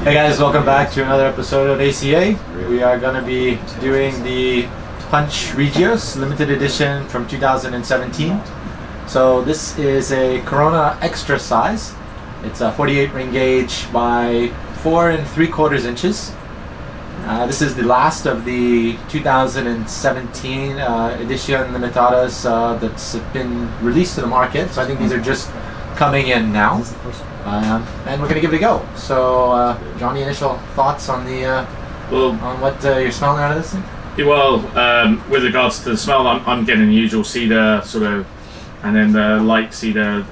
Hey guys, welcome back to another episode of ACA. We are going to be doing the Punch Regios limited edition from 2017. So this is a Corona extra size. It's a 48 ring gauge by 4 3/4 inches. This is the last of the 2017 edition limitadas that's been released to the market. So I think these are just coming in now. And we're gonna give it a go. So, Johnny, initial thoughts on the on what you're smelling out of this thing? Well, with regards to the smell, I'm getting the usual cedar sort of, and then the light cedar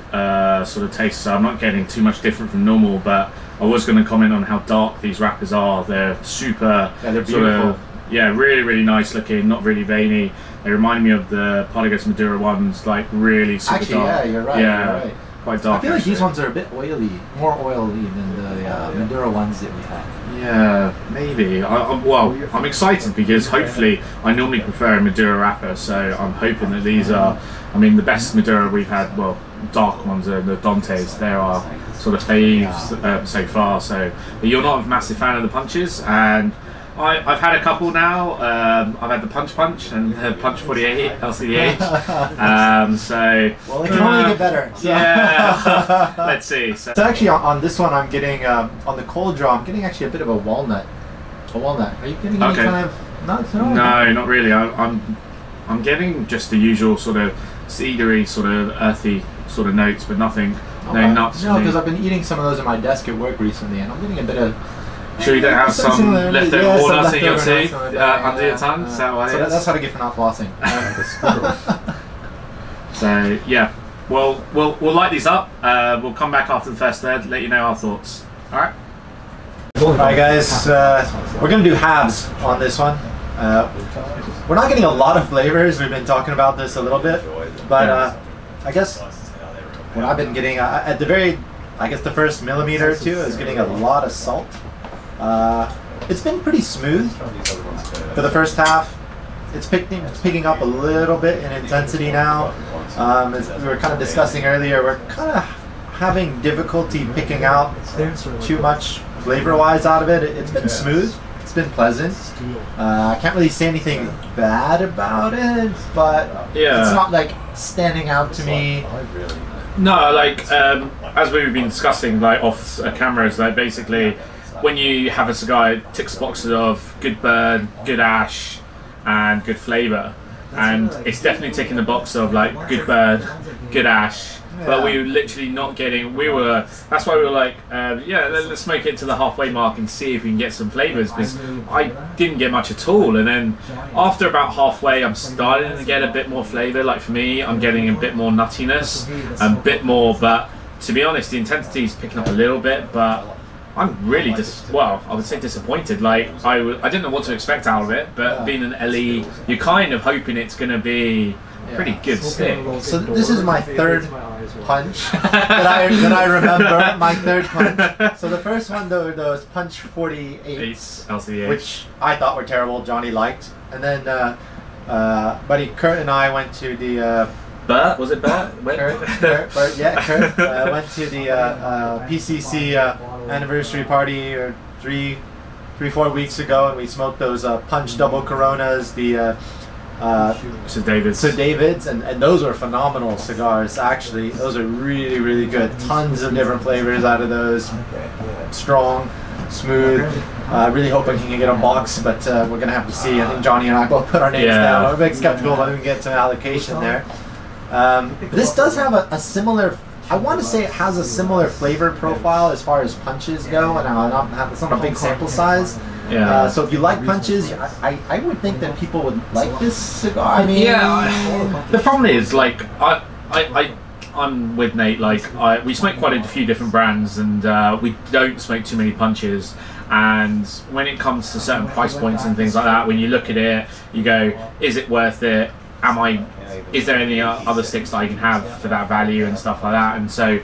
sort of taste. So I'm not getting too much different from normal. But I was going to comment on how dark these wrappers are. They're super, yeah, they're beautiful. Really nice looking. Not really veiny. They remind me of the Regios Madura ones, like really super Actually, dark. yeah, you're right. Yeah. You're right. Quite dark. I feel like these ones are a bit oily, more oily than the Madura ones that we had. Yeah, maybe. I'm excited because hopefully I normally prefer a Madura wrapper, so I'm hoping that these are. I mean, the best Madura we've had, well, dark ones are the Dantes. They are sort of faves so far. So, but you're not a massive fan of the punches, and I've had a couple now. I've had the Punch and the Punch 48 LCDH. So well, it can only get better. So. Yeah, let's see. So actually, on this one, I'm getting on the cold draw. I'm getting actually a bit of a walnut. A walnut. Are you getting any kind of nuts? No, not really. I'm getting just the usual sort of cedary, sort of earthy sort of notes, but nothing. Okay. No nuts. No, because I've been eating some of those at my desk at work recently, and I'm getting a bit of. Sure you don't have some leftover walnuts in your tea under your tongue? Is that what it is? That's what I get for not flossing. So yeah, we'll light these up. We'll come back after the first third, let you know our thoughts. Alright? Alright guys, we're going to do halves on this one. We're not getting a lot of flavors. We've been talking about this a little bit, but I guess what I've been getting at the very, I guess the first millimeter or two is getting a lot of salt. It's been pretty smooth for the first half. It's picking up a little bit in intensity now. As we were kind of discussing earlier, we're kind of having difficulty picking out too much flavor-wise out of it. It's been smooth. It's been pleasant. I can't really say anything bad about it, but it's not like standing out to me. No, like as we've been discussing, like off cameras, like basically. When you have a cigar, it ticks boxes of good burn, good ash, and good flavour, and it's definitely ticking the box of like good burn, good ash. Yeah. But we were literally not getting. That's why we were like, let's smoke it to the halfway mark and see if we can get some flavours. Because I didn't get much at all, and then after about halfway, I'm starting to get a bit more flavour. Like for me, I'm getting a bit more nuttiness, a bit more. But to be honest, the intensity is picking up a little bit, but. I'm really I would say disappointed. Like I didn't know what to expect out of it, but being an LE, you're kind of hoping it's going to be pretty good stick. So this is my third punch that I remember. My third punch. So the first one though was Punch 48 LCDH, which I thought were terrible. Johnny liked, and then buddy Kurt and I went to the. Bert? Was it Bert? Kurt, yeah, Kurt. Went to the PCC anniversary party 3-4 weeks ago, and we smoked those Punch Double Coronas, the Sir David's, and those were phenomenal cigars. Actually, those are really good. Tons of different flavors out of those. Strong, smooth. Really hoping he can get a box, but we're gonna have to see. I think Johnny and I both put our names down. I'm a bit skeptical whether we can get some allocation there. This does have a similar, I want to say it has a similar flavor profile as far as punches go, and it's not a big sample size. Yeah. So if you like punches, I would think that people would like this cigar. I mean, the problem is, like, I'm with Nate. Like, we smoke quite a few different brands, and we don't smoke too many punches. And when it comes to certain price points and things like that, when you look at it, you go, is it worth it? Is there any other sticks that I can have for that value and stuff like that? And so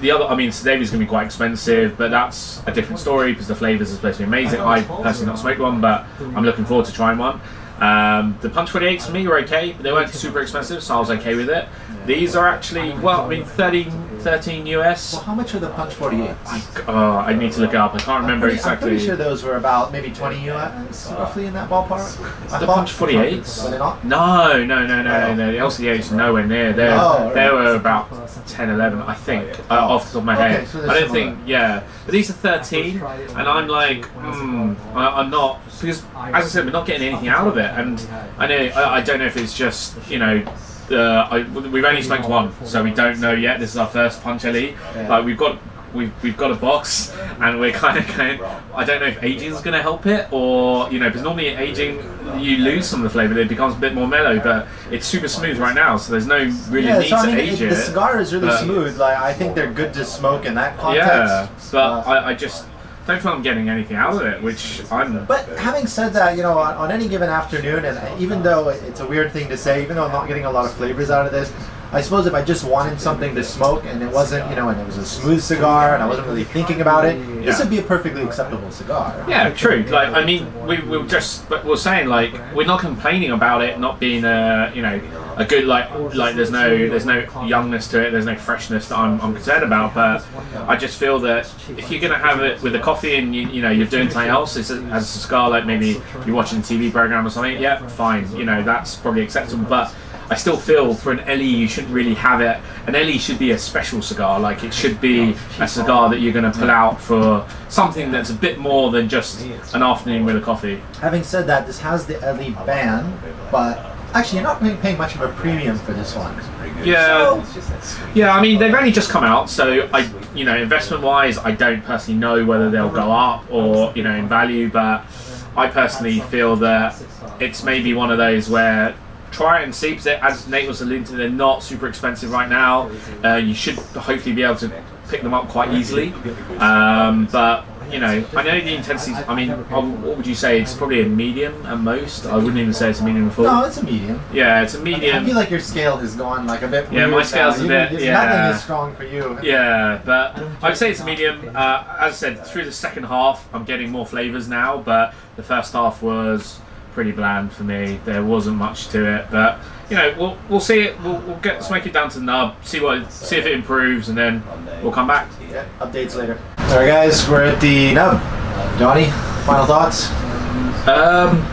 the other, I mean, Sedavi's going to be quite expensive, but that's a different story because the flavours are supposed to be amazing. I personally not smoked one, but I'm looking forward to trying one. The Punch 48s for me were okay, but they weren't super expensive, so I was okay with it. These are actually, well, I mean, 13 US. Well, how much are the Punch 48s? I need to look it up. I can't remember exactly. I'm pretty sure those were about maybe 20 US, roughly in that ballpark. The Punch 48s? Were they not? No. The LCDs nowhere near. They were about 10, 11, I think, off the top of my head. So I don't think, yeah. But these are 13, and I'm like, I'm not, because as I said, we're not getting anything out of it, and I don't know if it's just, you know, we've only smoked one, so we don't know yet. This is our first Punch LE. Like we've got a box, and we're kind of going. I don't know if aging is going to help it, or you know, because normally aging you lose some of the flavour. It becomes a bit more mellow, but it's super smooth right now, so there's no really need to age it. The cigar is really smooth. Like I think they're good to smoke in that context. Yeah, but I just don't feel I'm getting anything out of it, which I'm... But having said that, you know, on any given afternoon, and even though it's a weird thing to say, even though I'm not getting a lot of flavors out of this, I suppose if I just wanted something to smoke and it wasn't, you know, and it was a smooth cigar and I wasn't really thinking about it, this would be a perfectly acceptable cigar. Yeah, true. Like, I mean, we're saying, like, we're not complaining about it not being a, you know, a good, like there's no youngness to it, there's no freshness that I'm concerned about, but I just feel that if you're gonna have it with a coffee and you know you're doing something else, as a cigar, like maybe you're watching a TV program or something, yeah, fine, you know, that's probably acceptable, but I still feel for an LE you shouldn't really have it. An LE should be a special cigar, like it should be a cigar that you're going to pull out for something that's a bit more than just an afternoon with a coffee. Having said that, this has the LE band, but actually you're not paying much of a premium for this one. Yeah, yeah. I mean, they've only just come out, so you know, investment-wise, I don't personally know whether they'll go up or, you know, in value, but I personally feel that it's maybe one of those where try it and see, because as Nate was alluding to, they're not super expensive right now. You should hopefully be able to pick them up quite easily. But you know, I know the intensity. I mean, what would you say? It's probably a medium at most. I wouldn't even say it's a medium full. No, it's a medium. Yeah, it's a medium. I feel like your scale has gone like a bit. Yeah, my scale's a bit. Yeah, nothing is strong for you. Yeah, but I'd say it's a medium. As I said, through the second half, I'm getting more flavors now, but the first half was pretty bland for me. There wasn't much to it, but you know, we'll see it. We'll smoke it down to the nub, see if it improves, and then we'll come back. Yeah, updates later. All right, guys, we're at the nub. Johnny, final thoughts?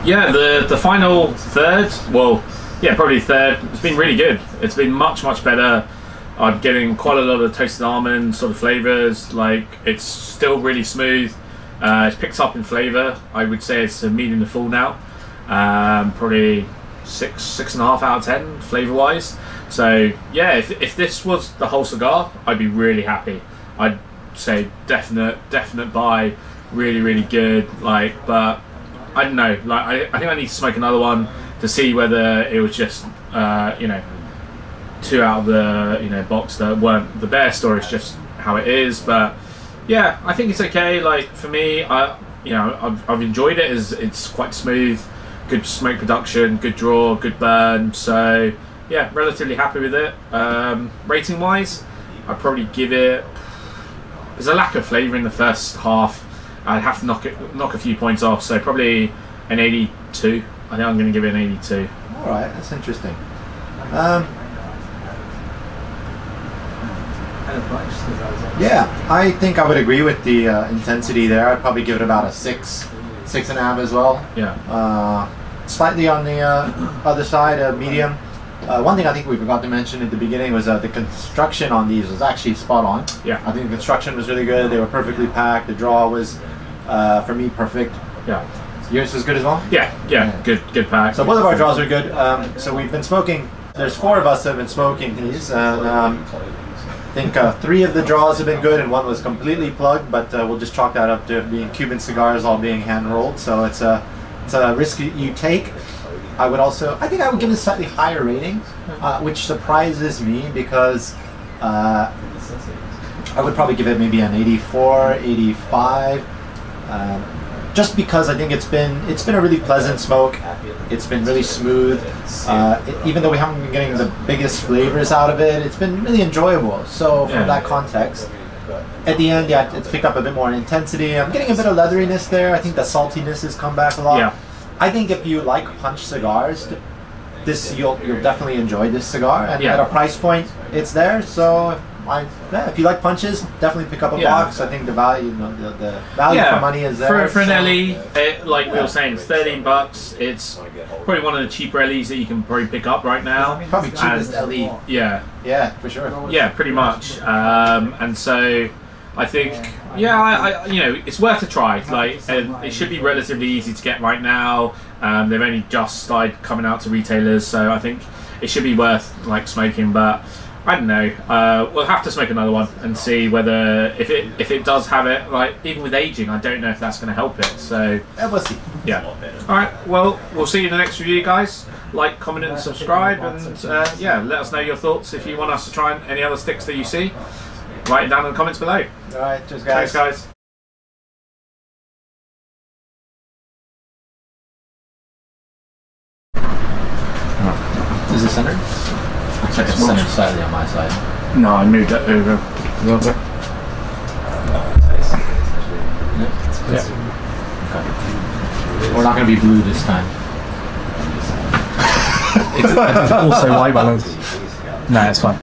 Yeah, the final third. Well, yeah, probably third. It's been really good. It's been much better. I'm getting quite a lot of toasted almond sort of flavors. Like it's still really smooth. It's picked up in flavor. I would say it's a medium to full now. Probably 6.5 out of 10 flavor wise. So yeah, if this was the whole cigar, I'd be really happy. I'd say definite buy, really good. Like, but I don't know, like I think I need to smoke another one to see whether it was just you know, 2 out of the, you know, box that weren't the best, or it's just how it is. But yeah, I think it's okay. Like for me, you know, I've enjoyed it. It's quite smooth, good smoke production, good draw, good burn. So yeah, relatively happy with it. Rating wise, I'd probably give it. There's a lack of flavour in the first half. I'd have to knock a few points off. So probably an 82. I think I'm going to give it an 82. All right, that's interesting. Yeah, I think I would agree with the intensity there. I'd probably give it about a 6.5 as well. Yeah. Slightly on the other side, medium. One thing I think we forgot to mention at the beginning was the construction on these was actually spot on. Yeah. I think the construction was really good. They were perfectly packed. The draw was, for me, perfect. Yeah. Yours was good as well? Yeah. Good pack. So both of our draws are good. So we've been smoking. There's 4 of us that have been smoking these, and I think 3 of the draws have been good, and 1 was completely plugged. But we'll just chalk that up to being Cuban cigars, all being hand rolled. So it's a risk you take. I think I would give it a slightly higher rating, which surprises me because I would probably give it maybe an 84, 85. Just because I think it's been a really pleasant smoke. It's been really smooth. Even though we haven't been getting the biggest flavors out of it, it's been really enjoyable. So from that context, at the end, yeah, it's picked up a bit more intensity. I'm getting a bit of leatheriness there. I think the saltiness has come back a lot. Yeah. I think if you like punch cigars, this you'll definitely enjoy this cigar, and at a price point, it's there. So if you like punches, definitely pick up a box. I think the value, the value for money is there. For an LE, like we were saying, it's $13. It's probably one of the cheaper LEs that you can probably pick up right now. Probably cheapest LE. Yeah, for sure. Yeah, pretty much. And so I think, you know, it's worth a try. Like, it should be relatively easy to get right now. They've only just started coming out to retailers, so I think it should be worth like smoking. But I don't know. We'll have to smoke another one and see whether if it does have it. Like, even with aging, I don't know if that's going to help it. So we'll see. Yeah. All right. Well, we'll see you in the next review, guys. Like, comment, and subscribe, and let us know your thoughts. If you want us to try any other sticks that you see, write it down in the comments below. All right. Cheers, guys. Thanks, guys. Is it centered? Looks like it's centered slightly on my side. No, I moved it over a little bit. Okay. We're not going to be blue this time. It's also white balance. No, it's fine.